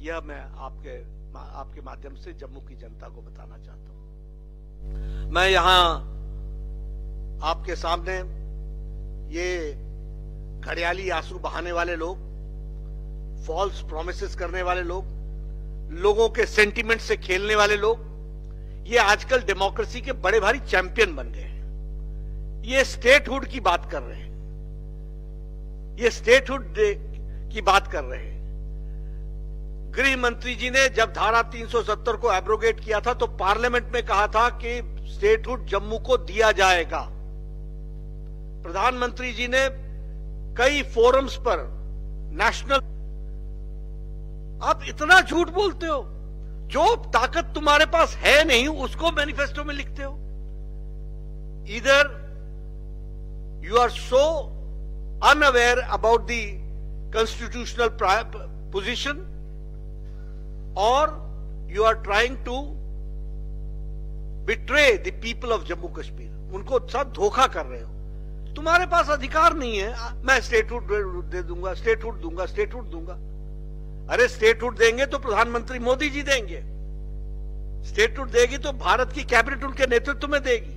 यह मैं आपके माध्यम से जम्मू की जनता को बताना चाहता हूं। मैं यहां आपके सामने ये घड़ियाली आंसू बहाने वाले लोग, फॉल्स प्रोमिसेस करने वाले लोग, लोगों के सेंटिमेंट से खेलने वाले लोग, ये आजकल डेमोक्रेसी के बड़े भारी चैंपियन बन गए हैं। ये स्टेटहुड की बात कर रहे हैं, ये स्टेटहुड की बात कर रहे हैं। गृह मंत्री जी ने जब धारा 370 को एब्रोगेट किया था तो पार्लियामेंट में कहा था कि स्टेटहुड जम्मू को दिया जाएगा। प्रधानमंत्री जी ने कई फोरम्स पर नेशनल, आप इतना झूठ बोलते हो, जो ताकत तुम्हारे पास है नहीं उसको मैनिफेस्टो में लिखते हो। इधर you are so unaware about the constitutional position और you are trying to betray the people of Jammu Kashmir. उनको सब धोखा कर रहे हो। तुम्हारे पास अधिकार नहीं है, मैं स्टेटहुड दे दूंगा, स्टेटहुड दूंगा, स्टेटहुड दूंगा। अरे स्टेटहुड देंगे तो प्रधानमंत्री मोदी जी देंगे, स्टेटहुड देगी तो भारत की कैबिनेट उनके नेतृत्व में देगी,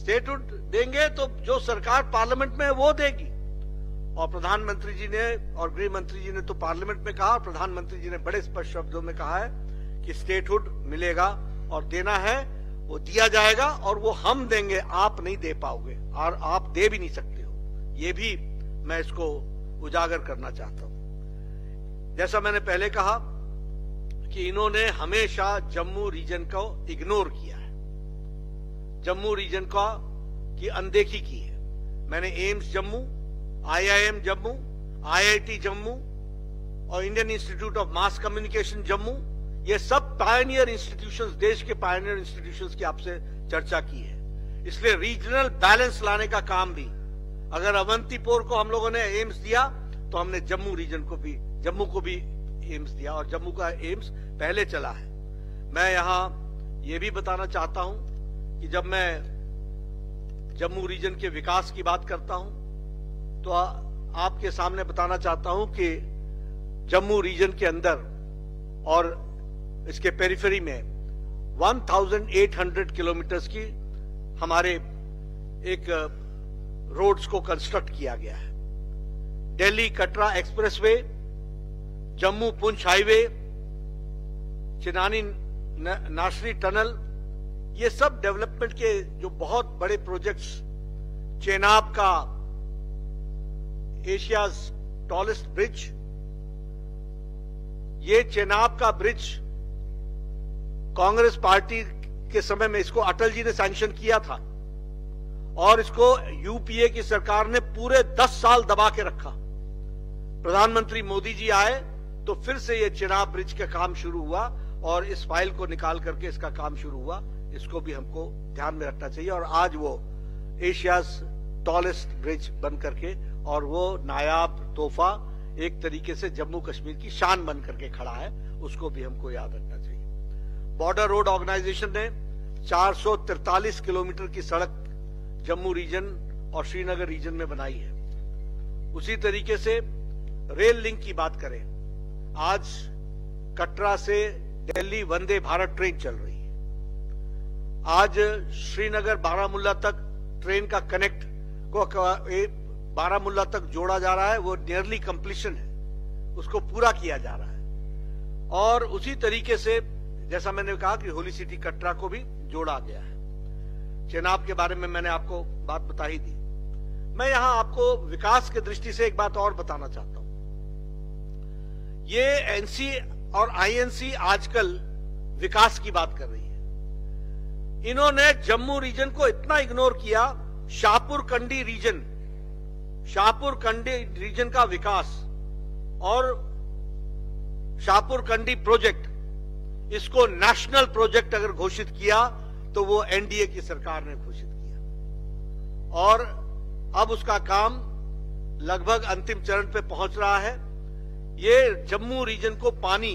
स्टेटहुड देंगे तो जो सरकार पार्लियामेंट में है वो देगी। और प्रधानमंत्री जी ने और गृह मंत्री जी ने तो पार्लियामेंट में कहा, प्रधानमंत्री जी ने बड़े स्पष्ट शब्दों में कहा है कि स्टेटहुड मिलेगा और देना है वो दिया जाएगा और वो हम देंगे, आप नहीं दे पाओगे और आप दे भी नहीं सकते हो। ये भी मैं इसको उजागर करना चाहता हूं। जैसा मैंने पहले कहा कि इन्होंने हमेशा जम्मू रीजन को इग्नोर किया है, जम्मू रीजन का की अनदेखी की है। मैंने AIIMS Jammu, IIM Jammu, IIT Jammu और Indian institute of mass communication Jammu, ये सब पायनियर इंस्टीट्यूशंस, देश के पायनियर इंस्टीट्यूशंस की आपसे चर्चा की है। इसलिए रीजनल बैलेंस लाने का काम भी, अगर अवंतीपोर को हम लोगों ने एम्स दिया तो हमने जम्मू रीजन को भी, जम्मू को भी एम्स दिया और जम्मू का एम्स पहले चला है। मैं यहां ये भी बताना चाहता हूं कि जब मैं जम्मू रीजन के विकास की बात करता हूं तो आपके सामने बताना चाहता हूं कि जम्मू रीजन के अंदर और इसके पेरिफेरी में 1800 किलोमीटर्स की हमारे एक रोड्स को कंस्ट्रक्ट किया गया है। दिल्ली कटरा एक्सप्रेसवे, जम्मू पुंछ हाईवे, चिनानी नासरी टनल, ये सब डेवलपमेंट के जो बहुत बड़े प्रोजेक्ट्स, चेनाब का एशियाज टॉलेस्ट ब्रिज, ये चेनाब का ब्रिज कांग्रेस पार्टी के समय में इसको अटल जी ने सैंक्शन किया था और इसको यूपीए की सरकार ने पूरे 10 साल दबा के रखा। प्रधानमंत्री मोदी जी आए तो फिर से ये चेनाब ब्रिज का काम शुरू हुआ और इस फाइल को निकाल करके इसका काम शुरू हुआ। इसको भी हमको ध्यान में रखना चाहिए और आज वो एशियाज टॉलेस्ट ब्रिज बन करके और वो नायाब तोहफा एक तरीके से जम्मू कश्मीर की शान बन करके खड़ा है, उसको भी हमको याद रखना चाहिए। बॉर्डर रोड ऑर्गेनाइजेशन ने 443 किलोमीटर की सड़क जम्मू रीजन और श्रीनगर रीजन में बनाई है। उसी तरीके से रेल लिंक की बात करें, आज कटरा से दिल्ली वंदे भारत ट्रेन चल रही है। आज श्रीनगर बारामुल्ला तक ट्रेन का कनेक्ट को बारामुल्ला तक जोड़ा जा रहा है, वो नियरली कंप्लीशन है, उसको पूरा किया जा रहा है। और उसी तरीके से जैसा मैंने कहा कि होली सिटी कटरा को भी जोड़ा गया है। चेनाब के बारे में मैंने आपको बात बता ही दी। मैं यहां आपको विकास की दृष्टि से एक बात और बताना चाहता हूं। ये एनसी और आईएनसी आजकल विकास की बात कर रही है। इन्होंने जम्मू रीजन को इतना इग्नोर किया। शाहपुर कंडी रीजन का विकास और शाहपुर कंडी प्रोजेक्ट, इसको नेशनल प्रोजेक्ट अगर घोषित किया तो वो एनडीए की सरकार ने घोषित किया और अब उसका काम लगभग अंतिम चरण पे पहुंच रहा है। ये जम्मू रीजन को पानी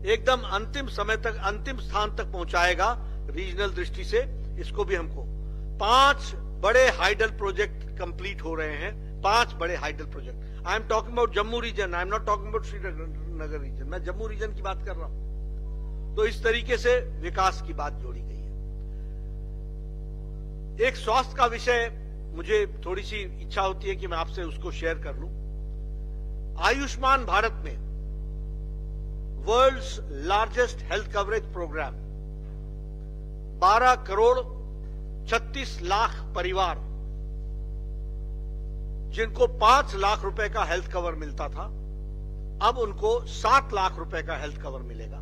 एकदम अंतिम समय तक, अंतिम स्थान तक पहुंचाएगा रीजनल दृष्टि से। इसको भी हमको 5 बड़े हाइडल प्रोजेक्ट कंप्लीट हो रहे हैं, 5 बड़े hydel project. I am talking about Jammu region, I am not talking about Muzaffarnagar region, मैं जम्मू रीजन की बात कर रहा हूं। तो इस तरीके से विकास की बात जोड़ी गई है। एक स्वास्थ्य का विषय मुझे थोड़ी सी इच्छा होती है कि मैं आपसे उसको शेयर कर लूं। आयुष्मान भारत में world's largest health coverage programme 12 crore 36 lakh परिवार जिनको 5 लाख रुपए का हेल्थ कवर मिलता था, अब उनको 7 लाख रुपए का हेल्थ कवर मिलेगा।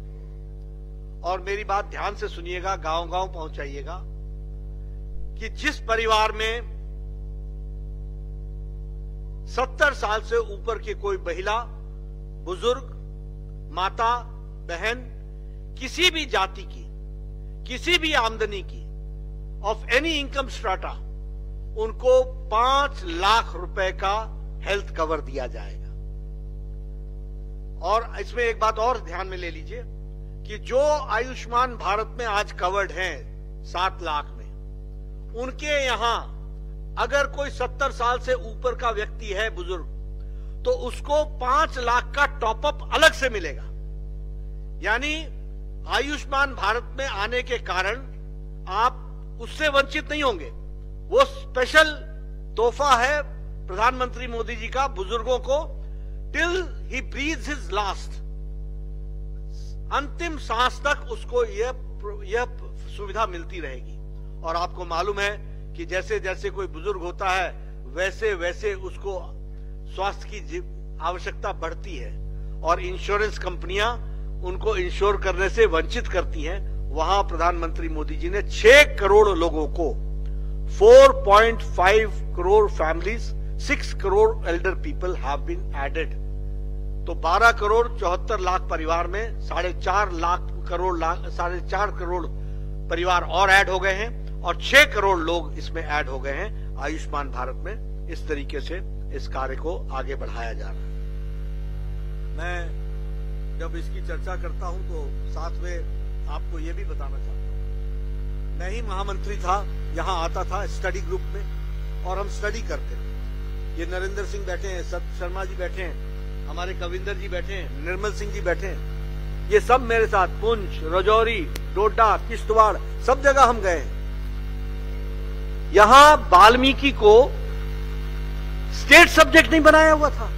और मेरी बात ध्यान से सुनिएगा, गांव-गांव पहुंचाइएगा कि जिस परिवार में 70 साल से ऊपर की कोई महिला, बुजुर्ग, माता, बहन, किसी भी जाति की, किसी भी आमदनी की, ऑफ एनी इनकम स्ट्राटा, उनको 5 लाख रुपए का हेल्थ कवर दिया जाएगा। और इसमें एक बात और ध्यान में ले लीजिए कि जो आयुष्मान भारत में आज कवर्ड हैं 7 लाख में, उनके यहां अगर कोई 70 साल से ऊपर का व्यक्ति है, बुजुर्ग, तो उसको 5 लाख का टॉपअप अलग से मिलेगा। यानी आयुष्मान भारत में आने के कारण आप उससे वंचित नहीं होंगे। वो स्पेशल तोहफा है प्रधानमंत्री मोदी जी का बुजुर्गों को, टिल ही ब्रीथ्स हिज लास्ट, अंतिम सांस तक उसको यह सुविधा मिलती रहेगी। और आपको मालूम है कि जैसे जैसे कोई बुजुर्ग होता है वैसे वैसे उसको स्वास्थ्य की आवश्यकता बढ़ती है और इंश्योरेंस कंपनियां उनको इंश्योर करने से वंचित करती हैं। वहां प्रधानमंत्री मोदी जी ने 6 करोड़ लोगों को, 4.5 crore families, 6 crore elder people have been added. तो 12 करोड़ 74 लाख परिवार में 4.5 करोड़ परिवार और ऐड हो गए हैं और 6 करोड़ लोग इसमें ऐड हो गए हैं आयुष्मान भारत में। इस तरीके से इस कार्य को आगे बढ़ाया जा रहा है। मैं जब इसकी चर्चा करता हूं तो साथ में आपको यह भी बताना चाहता हूं, मैं ही महामंत्री था, यहां आता था स्टडी ग्रुप में और हम स्टडी करते थे। ये नरेंद्र सिंह बैठे हैं, सत्य शर्मा जी बैठे हैं, हमारे कविंदर जी बैठे हैं, निर्मल सिंह जी बैठे हैं, ये सब मेरे साथ पुंछ, राजौरी, डोडा, किश्तवाड़, सब जगह हम गए हैं। यहां वाल्मीकि को स्टेट सब्जेक्ट नहीं बनाया हुआ था।